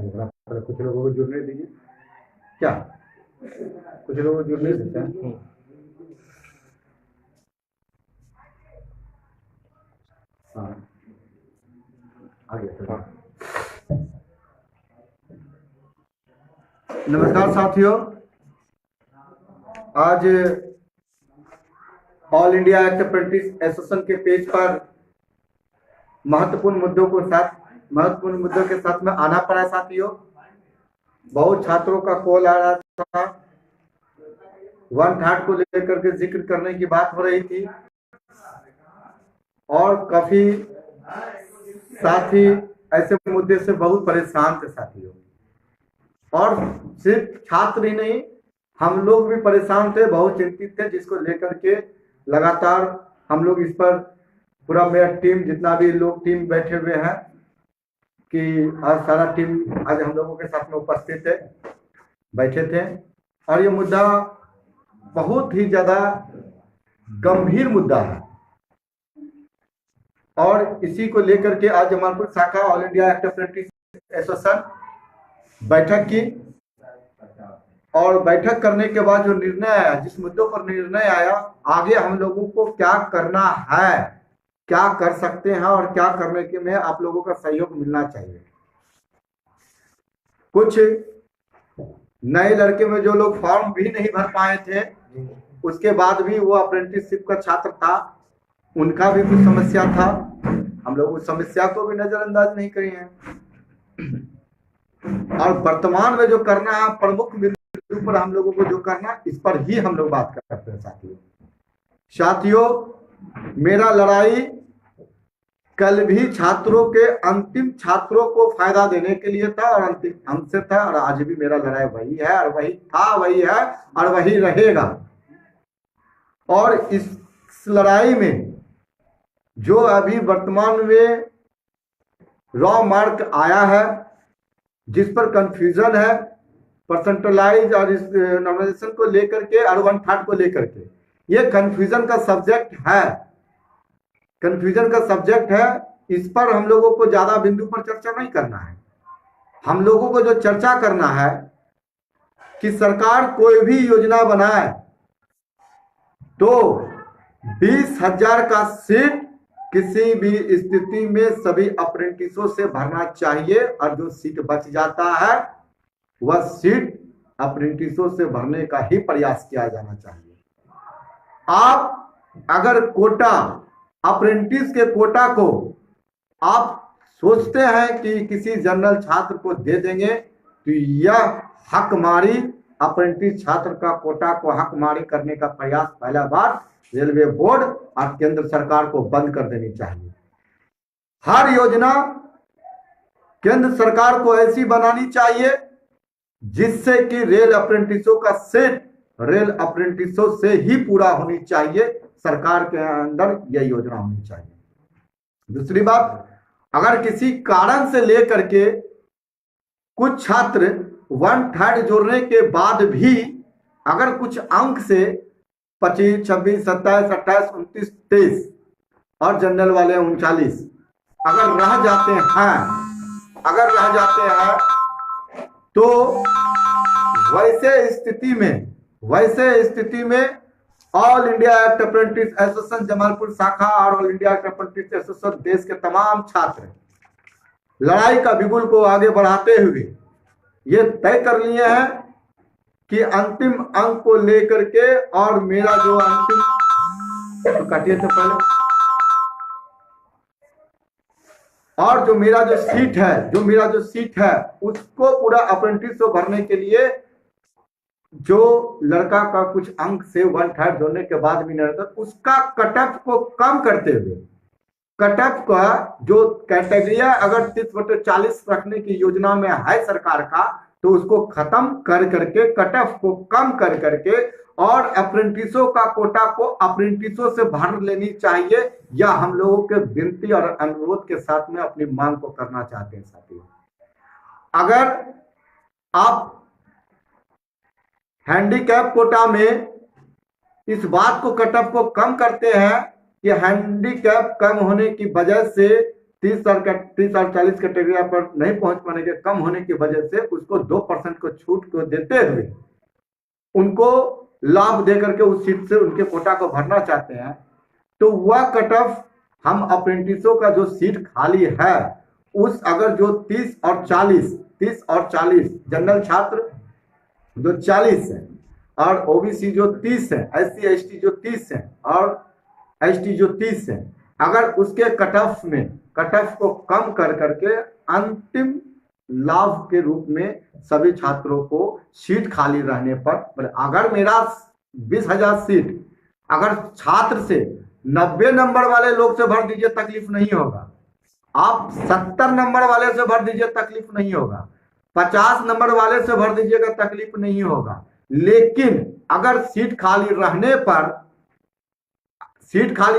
आगे बढ़ा, कुछ लोगों को जुड़ने दीजिए। क्या कुछ लोगों को जुड़ने देते हैं? हाँ, आगे। नमस्कार साथियों, आज all India act apprentice association के पेज पर महत्वपूर्ण मुद्दों के साथ में आना पड़ा साथियों। बहुत छात्रों का कॉल आ रहा था, 1/3 को लेकर के जिक्र करने की बात हो रही थी और काफी साथी ऐसे मुद्दे से बहुत परेशान थे साथियों। और सिर्फ छात्र ही नहीं, हम लोग भी परेशान थे, बहुत चिंतित थे, जिसको लेकर के लगातार हम लोग इस पर पूरा मेरा टीम, जितना भी लोग टीम बैठे हुए हैं कि आज सारा टीम आज हम लोगों के साथ में उपस्थित है, बैठे थे। और ये मुद्दा बहुत ही ज्यादा गंभीर मुद्दा है और इसी को लेकर के आज जमालपुर शाखा all India act apprentice association बैठक की। और बैठक करने के बाद जो निर्णय आया, जिस मुद्दों पर निर्णय आया, आगे हम लोगों को क्या करना है, क्या कर सकते हैं और क्या करने के में आप लोगों का सहयोग मिलना चाहिए। कुछ नए लड़के में जो लोग फॉर्म भी नहीं भर पाए थे, उसके बाद भी वो अप्रेंटिसशिप का छात्र था, उनका भी कुछ समस्या था। हम लोग उस समस्या को भी नजरअंदाज नहीं किए हैं। और वर्तमान में जो करना है, प्रमुख बिंदु पर हम लोगों को जो करना, इस पर ही हम लोग बात करते हैं साथियों। मेरा लड़ाई कल भी छात्रों के, अंतिम छात्रों को फायदा देने के लिए था और अंतिम हमसे था, और आज भी मेरा लड़ाई वही है और वही था, वही है और वही रहेगा। और इस लड़ाई में जो अभी वर्तमान में रॉ मार्क आया है, जिस पर कंफ्यूजन है, परसेंटलाइज और इस नॉर्मलाइजेशन को लेकर के और 1/3 को लेकर के, ये कंफ्यूजन का सब्जेक्ट है, इस पर हम लोगों को ज्यादा बिंदु पर चर्चा नहीं करना है। हम लोगों को जो चर्चा करना है कि सरकार कोई भी योजना बनाए तो 20,000 का सीट किसी भी स्थिति में सभी अप्रेंटिसों से भरना चाहिए, और जो सीट बच जाता है वह सीट अप्रेंटिसों से भरने का ही प्रयास किया जाना चाहिए। आप अगर कोटा, अप्रेंटिस के कोटा को आप सोचते हैं कि किसी जनरल छात्र को दे देंगे, तो यह हकमारी, अप्रेंटिस छात्र का कोटा को हकमारी करने का प्रयास पहला बार रेलवे बोर्ड और केंद्र सरकार को बंद कर देनी चाहिए। हर योजना केंद्र सरकार को ऐसी बनानी चाहिए जिससे कि रेल अप्रेंटिसों का सीट रेल अप्रेंटिसों से ही पूरा होनी चाहिए। सरकार के अंदर यह योजना होनी चाहिए। दूसरी बात, अगर किसी कारण से लेकर के कुछ छात्र 1/3 जोड़ने के बाद भी अगर कुछ अंक से 25, 26, 27, 28, 29, 23 और जनरल वाले 39 अगर रह जाते हैं तो वैसे स्थिति में all India act apprentice association Jamalpur शाखा और all India act apprentice association देश के तमाम छात्र लड़ाई का बिगुल को आगे बढ़ाते हुए ये तय कर लिए हैं कि अंतिम अंक को लेकर के, और मेरा जो अंतिम, तो काटिए तो पहले, और जो मेरा जो सीट है उसको पूरा अप्रेंटिस को भरने के लिए जो लड़का का कुछ अंक से 1/3 जोड़ने के बाद भी नहीं रहता, उसका कट ऑफ को कम करते हुए, कट ऑफ का जो कैटेगरिया अगर 30/40 रखने की योजना में है सरकार का, तो उसको खत्म कर करके, कट ऑफ को कम कर करके, और अप्रेंटिसों का कोटा को अप्रेंटिसों से भर लेनी चाहिए। या हम लोगों के विनती और अनुरोध के साथ में अपनी मांग को करना चाहते हैं साथियों। अगर आप हैंडीकैप कोटा में इस बात को, कट ऑफ को कम करते हैं कि हैंडीकैप कम होने की वजह से 30 और 40 कैटेगरी पर नहीं पहुंच पाने के कम होने की वजह से उसको 2% को छूट को देते हुए उनको लाभ देकर के उस सीट से उनके कोटा को भरना चाहते हैं। तो वह कट ऑफ हम अप्रेंटिसों का जो सीट खाली है उस अगर जो 30 और 40 जनरल छात्र जो 40 है और ओबीसी जो 30 है, SC ST जो 30 है और ST जो 30 है, अगर उसके कट ऑफ को कम कर करके अंतिम लाभ के रूप में सभी छात्रों को सीट खाली रहने पर, अगर मेरा 20,000 सीट अगर छात्र से 90 नंबर वाले लोग से भर दीजिए तकलीफ नहीं होगा, आप 70 नंबर वाले से भर दीजिए तकलीफ नहीं होगा, 50 नंबर वाले से भर दीजिएगा तकलीफ नहीं होगा। लेकिन अगर सीट खाली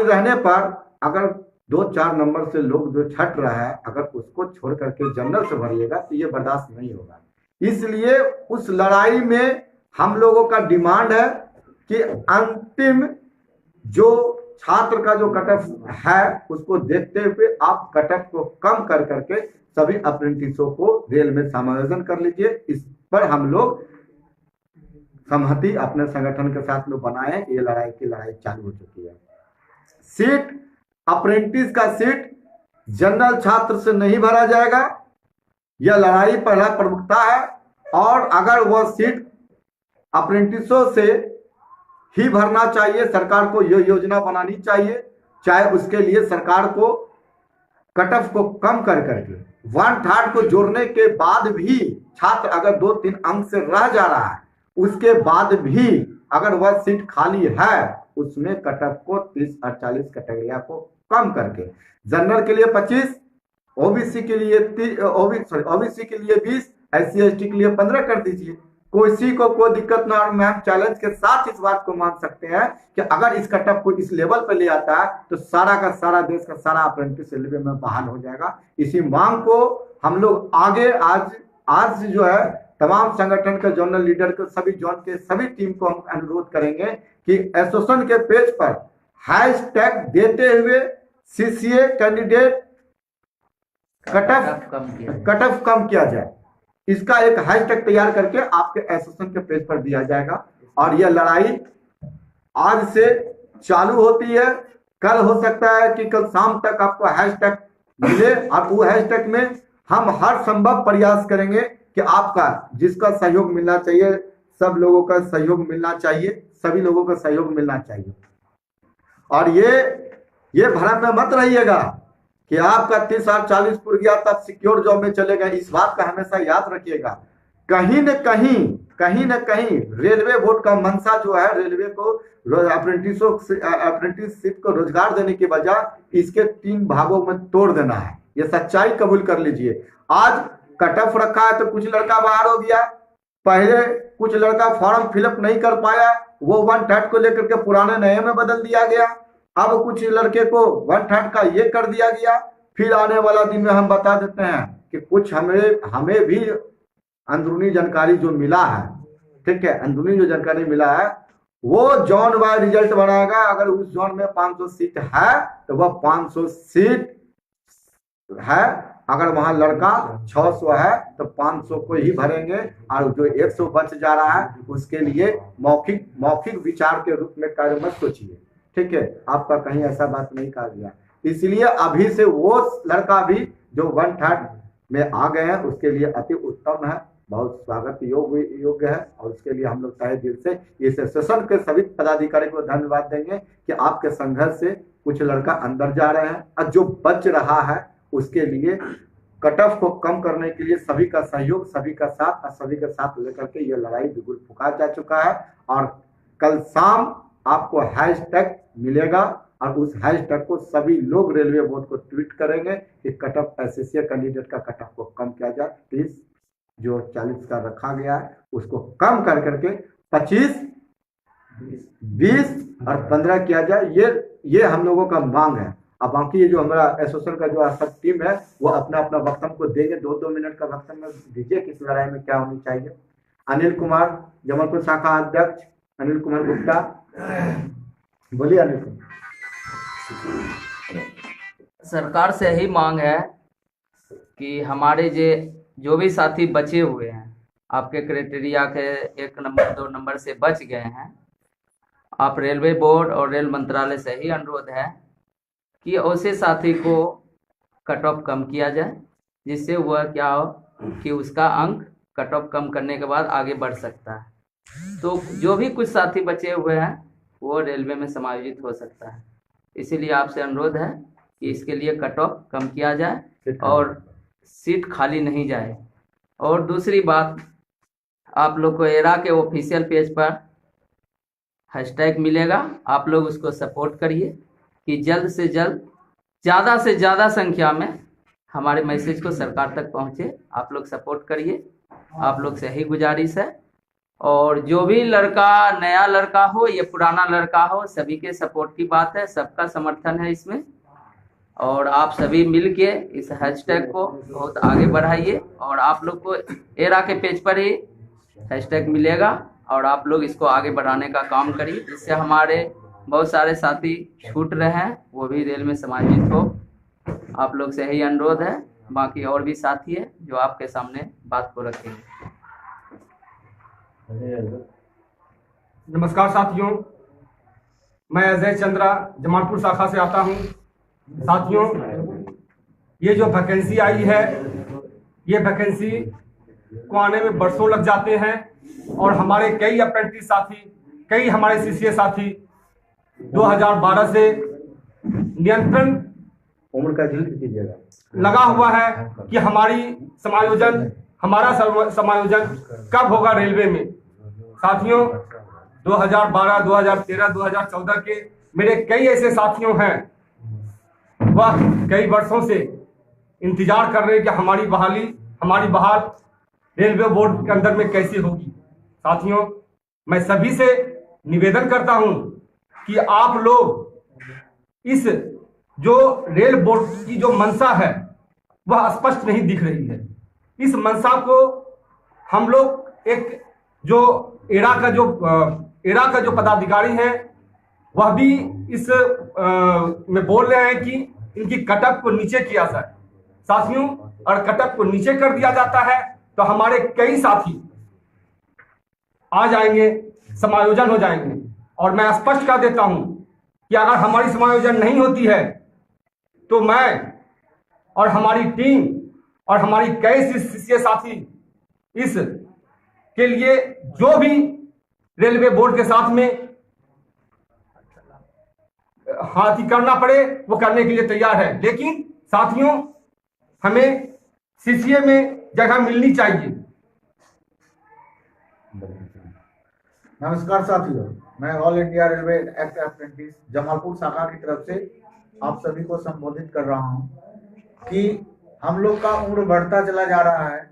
रहने पर अगर 2-4 नंबर से लोग जो छट रहा है अगर उसको छोड़ करके जनरल से भरिएगा तो ये बर्दाश्त नहीं होगा। इसलिए उस लड़ाई में हम लोगों का डिमांड है कि अंतिम जो छात्र का जो कट ऑफ है उसको देखते हुए आप कट ऑफ को कम कर करके सभी अप्रेंटिसों को रेल में समायोजन कर लीजिए। इस पर हम लोग सहमति अपने संगठन के साथ में बनाए। ये लड़ाई चालू हो चुकी है। सीट अप्रेंटिस का सीट जनरल छात्र से नहीं भरा जाएगा, यह लड़ाई पहला प्रमुखता है। और अगर वह सीट अप्रेंटिसों से ही भरना चाहिए, सरकार को यह योजना बनानी चाहिए, चाहे उसके लिए सरकार को कट ऑफ को कम कर करके 1/3 को जोड़ने के बाद भी छात्र अगर 2-3 अंक से रह जा रहा है उसके बाद भी अगर वह सीट खाली है उसमें कट ऑफ को 30 और 40 कैटेगरिया को कम करके जनरल के लिए 25, ओबीसी के लिए 20, SC ST के लिए 15 कर दीजिए। किसी को कोई दिक्कत ना। और मैम चैलेंज के साथ इस बात को मान सकते हैं कि अगर इस कट ऑफ को इस लेवल पे ले आता है तो सारा का सारा देश का सारा अप्रेंटिस रेलवे में बहाल हो जाएगा। इसी मांग को हम लोग आगे आज जो है तमाम संगठन के जोनल लीडर के सभी जोन के सभी टीम को हम अनुरोध करेंगे कि एसोसिएशन के पेज पर हैशटैग देते हुए CCA कैंडिडेट कट ऑफ कम किया जाए, इसका एक हैशटैग तैयार करके आपके एसोसिएशन के पेज पर दिया जाएगा। और यह लड़ाई आज से चालू होती है। कल हो सकता है कि कल शाम तक आपको हैशटैग मिले और वो हैशटैग में हम हर संभव प्रयास करेंगे कि आपका जिसका सहयोग मिलना चाहिए, सब लोगों का सहयोग मिलना चाहिए, सभी लोगों का सहयोग मिलना चाहिए। और ये भ्रम में मत रहिएगा कि आपका 30 और 40 पुर गया तब सिक्योर जॉब में चले गए। इस बात का हमेशा याद रखिएगा। कहीं न कहीं रेलवे बोर्ड का मंशा जो है रेलवे को अप्रेंटिसशिप को रोजगार देने की बजाय इसके 3 भागों में तोड़ देना है। ये सच्चाई कबूल कर लीजिए। आज कट ऑफ रखा है तो कुछ लड़का बाहर हो गया, पहले कुछ लड़का फॉर्म फिलअप नहीं कर पाया, वो 1/3 को लेकर के पुराने नए में बदल दिया गया। अब कुछ लड़के को 1/3 का ये कर दिया गया। फिर आने वाला दिन में हम बता देते हैं कि कुछ हमें भी अंदरूनी जानकारी जो मिला है, ठीक है, अंदरूनी जो जानकारी मिला है वो जोन वाइज रिजल्ट बनाएगा। अगर उस जोन में 500 सीट है तो वह 500 सीट है। अगर वहां लड़का 600 है तो 500 को ही भरेंगे और जो 100 बच जा रहा है उसके लिए मौखिक विचार के रूप में कार्य मत सोचिए, ठीक है। आपका कहीं ऐसा बात नहीं कहा गया। इसलिए अभी से वो लड़का भी जो 1/3 में आ गए हैं उसके लिए अति उत्तम है, बहुत स्वागत योग्य है। और उसके लिए हम लोग तहे दिल से इस सेशन के सभी पदाधिकारी को धन्यवाद देंगे कि आपके संघर्ष से कुछ लड़का अंदर जा रहे हैं और जो बच रहा है उसके लिए कट ऑफ को कम करने के लिए सभी का सहयोग, सभी का साथ और सभी के साथ लेकर के ये लड़ाई बिल्कुल फुका जा चुका है। और कल शाम आपको हैशटैग मिलेगा और उस हैशटैग को सभी लोग रेलवे बोर्ड को ट्वीट करेंगे कि कट ऑफ एसएससी कैंडिडेट का कट ऑफ को कम किया जाए। 30 जो 40 का रखा गया है उसको कम कर करके 25, 20 और 15 किया जाए। ये हम लोगों का मांग है। अब बाकी ये जो हमारा एसोसिएशन का जो सब टीम है वो अपना अपना वक्तव्य को देंगे। 2-2 मिनट का वक्तव्य दीजिए किस लड़ाई में क्या होनी चाहिए। अनिल कुमार जबलपुर शाखा अध्यक्ष अनिल कुमार गुप्ता, बोलिए अनिल कुमार। सरकार से यही मांग है कि हमारे जो भी साथी बचे हुए हैं, आपके क्राइटेरिया के 1 नंबर 2 नंबर से बच गए हैं, आप रेलवे बोर्ड और रेल मंत्रालय से ही अनुरोध है कि ऐसे साथी को कट ऑफ कम किया जाए, जिससे वह क्या हो कि उसका अंक कट ऑफ कम करने के बाद आगे बढ़ सकता है। तो जो भी कुछ साथी बचे हुए हैं वो रेलवे में समायोजित हो सकता है। इसीलिए आपसे अनुरोध है कि इसके लिए कट ऑफ कम किया जाए और सीट खाली नहीं जाए। और दूसरी बात, आप लोग को एरा के ऑफिशियल पेज पर हैशटैग मिलेगा, आप लोग उसको सपोर्ट करिए कि जल्द से जल्द ज़्यादा से ज़्यादा संख्या में हमारे मैसेज को सरकार तक पहुँचे। आप लोग सपोर्ट करिए, आप लोग से यही गुजारिश है। और जो भी लड़का, नया लड़का हो या पुराना लड़का हो, सभी के सपोर्ट की बात है, सबका समर्थन है इसमें। और आप सभी मिल के इस हैशटैग को बहुत आगे बढ़ाइए और आप लोग को एरा के पेज पर ही हैशटैग मिलेगा और आप लोग इसको आगे बढ़ाने का काम करिए, जिससे हमारे बहुत सारे साथी छूट रहे हैं वो भी रेल में समायोजित हो। आप लोग से यही अनुरोध है। बाकी और भी साथी है जो आपके सामने बात को रखेंगे। नमस्कार साथियों, मैं अजय चंद्रा जमालपुर शाखा से आता हूं। साथियों, ये जो वैकेंसी आई है, ये वैकेंसी को आने में बरसों लग जाते हैं और हमारे कई अप्रेंटिस साथी, कई हमारे सीसीए साथी 2012 से नियंत्रण उम्र का कीजिएगा लगा हुआ है कि हमारा समायोजन कब होगा रेलवे में। साथियों, 2012, 2013, 2014 के मेरे कई ऐसे साथियों हैं, वह कई वर्षों से इंतजार कर रहे हैं कि हमारी बहाल रेलवे बोर्ड के अंदर में कैसे होगी। साथियों, मैं सभी से निवेदन करता हूं कि आप लोग इस जो रेल बोर्ड की जो मंशा है वह स्पष्ट नहीं दिख रही है। इस मंशा को हम लोग एक जो एरा का जो पदाधिकारी है वह भी इस में बोल रहे हैं कि इनकी कटअप को नीचे किया जाए। साथियों, और कटअप को नीचे कर दिया जाता है तो हमारे कई साथी आ जाएंगे, समायोजन हो जाएंगे। और मैं स्पष्ट कर देता हूं कि अगर हमारी समायोजन नहीं होती है तो मैं और हमारी टीम और हमारी कई सीसीए साथी इस के लिए जो भी रेलवे बोर्ड के साथ में हाथी करना पड़े वो करने के लिए तैयार है। लेकिन साथियों, हमें सीसीए में जगह मिलनी चाहिए। नमस्कार साथियों, मैं all India railway act apprentice Jamalpur शाखा की तरफ से आप सभी को संबोधित कर रहा हूं कि हम लोग का उम्र बढ़ता चला जा रहा है,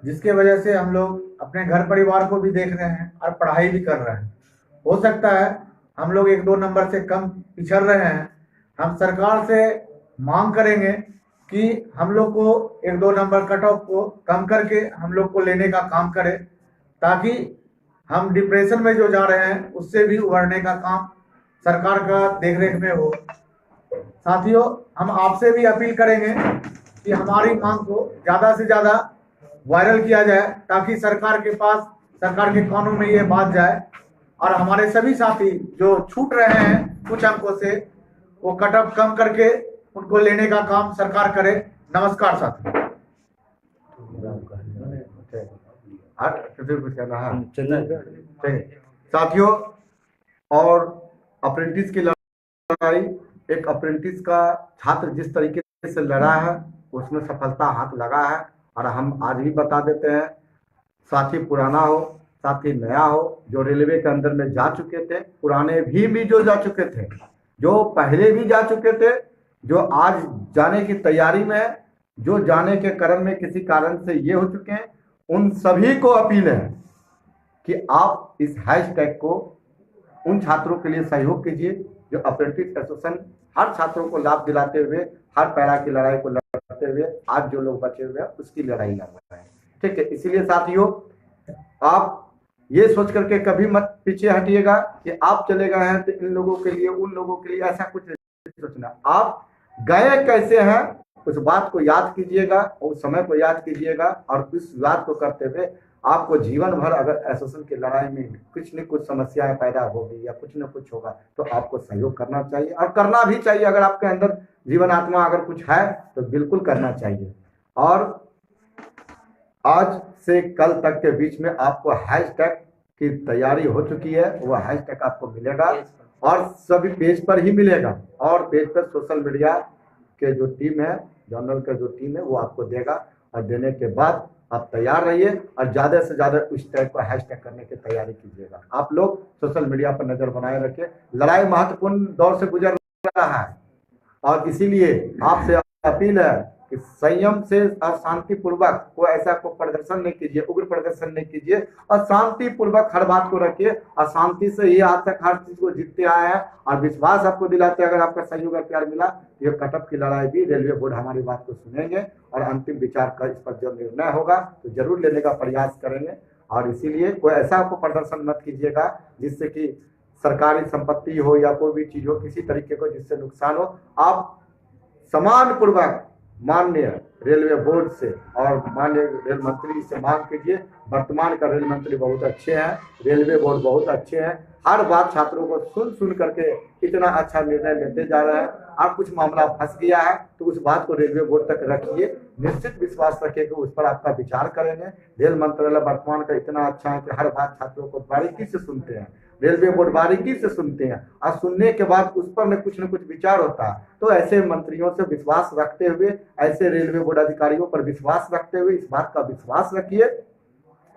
जिसके वजह से हम लोग अपने घर परिवार को भी देख रहे हैं और पढ़ाई भी कर रहे हैं। हो सकता है हम लोग 1-2 नंबर से कम पिछड़ रहे हैं। हम सरकार से मांग करेंगे कि हम लोग को 1-2 नंबर कट ऑफ को कम करके हम लोग को लेने का काम करे, ताकि हम डिप्रेशन में जो जा रहे हैं उससे भी उभरने का काम सरकार का देखरेख में हो। साथियों, हम आपसे भी अपील करेंगे कि हमारी मांग को ज़्यादा से ज़्यादा वायरल किया जाए, ताकि सरकार के कानों में ये बात जाए और हमारे सभी साथी जो छूट रहे हैं कुछ अंकों से, वो कट ऑफ कम करके उनको लेने का काम सरकार करे। नमस्कार साथियों। साथियों, और अप्रेंटिस की लड़ाई, एक अप्रेंटिस का छात्र जिस तरीके से लड़ा है उसमें सफलता हाथ लगा है। और हम आज भी बता देते हैं, साथी पुराना हो साथी नया हो, जो रेलवे के अंदर में जा चुके थे, पुराने भी जो जा चुके थे, जो पहले भी जा चुके थे, जो आज जाने की तैयारी में है, जो जाने के क्रम में किसी कारण से ये हो चुके हैं, उन सभी को अपील है कि आप इस हैशटैग को उन छात्रों के लिए सहयोग कीजिए जो अप्रेंटिस एसोसिएशन हर छात्रों को लाभ दिलाते हुए, हर पैरा की लड़ाई को लड़ते हुए आज जो लोग बचे हुए हैं उसकी लड़ाई लड़ रहे हैं। ठीक है, इसीलिए साथियों, आप ये सोच करके कभी मत पीछे हटिएगा कि आप चले गए हैं तो इन लोगों के लिए, उन लोगों के लिए, ऐसा कुछ नहीं सोचना। आप गए कैसे हैं उस बात को याद कीजिएगा, उस समय को याद कीजिएगा, और इस याद को करते हुए आपको जीवन भर अगर एसोसिएशन की लड़ाई में कुछ न कुछ समस्याएं पैदा होगी या कुछ न कुछ होगा तो आपको सहयोग करना चाहिए, और करना भी चाहिए। अगर आपके अंदर जीवन आत्मा अगर कुछ है तो बिल्कुल करना चाहिए। और आज से कल तक के बीच में आपको हैशटैग की तैयारी हो चुकी है, वो हैशटैग आपको मिलेगा और सभी पेज पर ही मिलेगा, और पेज पर सोशल मीडिया के जो टीम है, जर्नल का जो टीम है वो आपको देगा, और देने के बाद आप तैयार रहिए और ज़्यादा से ज़्यादा उस टाइप का हैशटैग करने की तैयारी कीजिएगा। आप लोग सोशल मीडिया पर नज़र बनाए रखें। लड़ाई महत्वपूर्ण दौर से गुजर रहा है, और इसीलिए आपसे अपील है कि संयम से और शांतिपूर्वक कोई ऐसा को प्रदर्शन नहीं कीजिए, उग्र प्रदर्शन नहीं कीजिए, और शांतिपूर्वक हर बात को रखिए, और शांति से ही आज तक हर चीज को जीतते आए हैं, और विश्वास आपको दिलाते हैं अगर आपका सहयोग और प्यार मिला ये कटअप की लड़ाई भी रेलवे बोर्ड हमारी बात को सुनेंगे और अंतिम विचार कर इस पर जो निर्णय होगा तो जरूर लेने का प्रयास करेंगे। और इसीलिए कोई ऐसा आपको प्रदर्शन मत कीजिएगा जिससे कि सरकारी संपत्ति हो या कोई भी चीज हो, किसी तरीके को जिससे नुकसान हो। आप समान पूर्वक माननीय रेलवे बोर्ड से और माननीय रेल मंत्री से मांग कीजिए। वर्तमान का रेल मंत्री बहुत अच्छे हैं, रेलवे बोर्ड बहुत अच्छे हैं, हर बात छात्रों को सुन सुन करके इतना अच्छा निर्णय लेते जा रहे हैं। और कुछ मामला फंस गया है तो उस बात को रेलवे बोर्ड तक रखिए, निश्चित विश्वास रखिए कि उस पर आपका विचार करेंगे। रेल मंत्रालय वर्तमान का इतना अच्छा है कि हर बात छात्रों को बारीकी से सुनते हैं, रेलवे बोर्ड बारीकी से सुनते हैं, और सुनने के बाद उस पर न कुछ विचार होता है। तो ऐसे मंत्रियों से विश्वास रखते हुए, ऐसे रेलवे बोर्ड अधिकारियों पर विश्वास रखते हुए इस बात का विश्वास रखिए।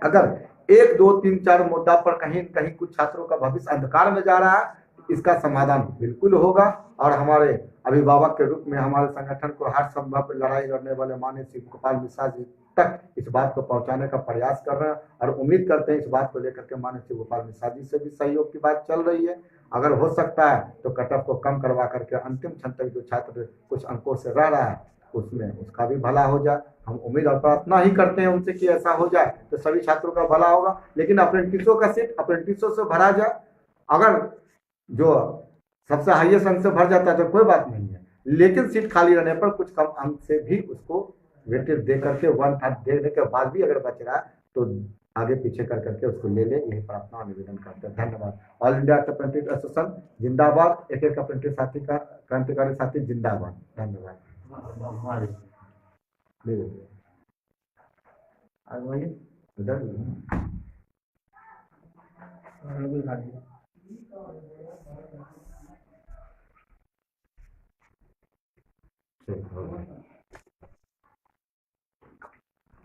अगर 1, 2, 3, 4 मुद्दा पर कहीं कहीं कुछ छात्रों का भविष्य अंधकार में जा रहा है, इसका समाधान बिल्कुल होगा। और हमारे अभिभावक के रूप में हमारे संगठन को हर संभव लड़ाई लड़ने वाले माननीय शिव गोपाल मिश्रा जी तक इस बात को पहुंचाने का प्रयास कर रहे हैं, और उम्मीद करते हैं इस बात को लेकर के माननीय शिव गोपाल मिश्रा जी से भी सहयोग की बात चल रही है। अगर हो सकता है तो कटअप को कम करवा करके अंतिम क्षण तक जो छात्र कुछ अंकों से रह रहा है उसमें उसका भी भला हो जाए। हम उम्मीद और प्रार्थना ही करते हैं उनसे कि ऐसा हो जाए तो सभी छात्रों का भला होगा। लेकिन अप्रेंटिसों का सीट अप्रेंटिसों से भरा जाए, अगर जो सबसे हाईएस्ट अंक से भर जाता है तो कोई बात नहीं है, लेकिन सीट खाली रहने पर कुछ कम अंक से भी उसको वेटेज दे करके 1/3 देने के बाद भी अगर बच रहा है तो आगे पीछे कर करके उसको ले ले, यही प्रार्थना निवेदन करते हैं। धन्यवाद। ऑल इंडिया अप्रेंटिस एसोसिएशन जिंदाबाद, एक एक अप्रेंटिस साथी का क्रांतिकारी साथी जिंदाबाद। धन्यवाद। ठीक हो गया।